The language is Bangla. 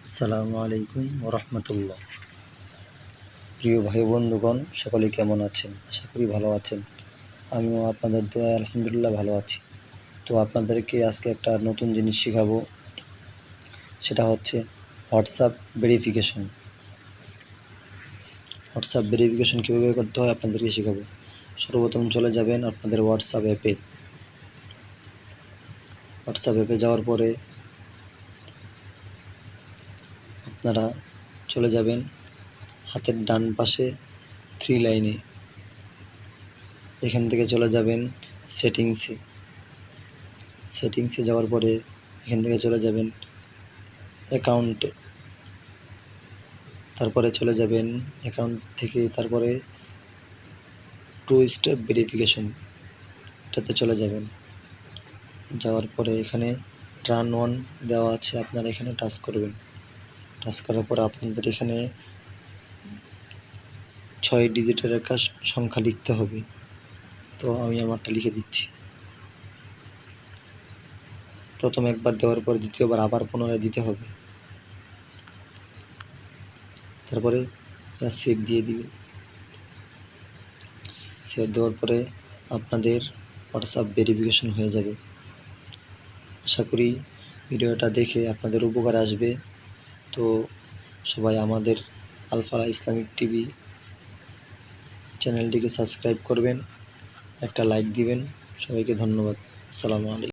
আসসালামু আলাইকুম ওরহমতুল্লাহ। প্রিয় ভাই বন্ধুগণ, সকলে কেমন আছেন? আশা করি ভালো আছেন। আমিও আপনাদের দোয়ায় আলহামদুলিল্লাহ ভালো আছি। তো আপনাদেরকে আজকে একটা নতুন জিনিস শেখাবো, সেটা হচ্ছে হোয়াটসঅ্যাপ ভেরিফিকেশন। হোয়াটসঅ্যাপ ভেরিফিকেশন কীভাবে করতে হয় আপনাদেরকে শেখাবো। সর্বপ্রথম চলে যাবেন আপনাদের হোয়াটসঅ্যাপ অ্যাপে। হোয়াটসঅ্যাপ অ্যাপে যাওয়ার পরে আপনারা চলে যাবেন হাতের ডান পাশে 3 লাইনে। এখান থেকে চলে যাবেন সেটিংসে যাওয়ার পরে এখান থেকে চলে যাবেন অ্যাকাউন্টে। তারপরে চলে যাবেন অ্যাকাউন্ট থেকে তারপরে 2 স্টেপ ভেরিফিকেশন, এটাতে চলে যাবেন। যাওয়ার পরে এখানে টার্ন অন দেওয়া আছে, আপনারা এখানে টাচ করবেন। টাচ করার পর আপনাদের এখানে 6 ডিজিটের একটা সংখ্যা লিখতে হবে। তো আমি আমারটা লিখে দিচ্ছি। প্রথম একবার দেওয়ার পর দ্বিতীয়বার আবার পুনরায় দিতে হবে। তারপরে সেভ দিয়ে দিবে। সেভ দেওয়ার পরে আপনাদের হোয়াটসঅ্যাপ ভেরিফিকেশন হয়ে যাবে। আশা করি ভিডিওটা দেখে আপনাদের উপকার আসবে। তো সবাই আমাদের আলফা ইসলামিক টিভি চ্যানেলটিকে সাবস্ক্রাইব করবেন, একটা লাইক দিবেন। সবাইকে ধন্যবাদ। আসসালামু আলাইকুম।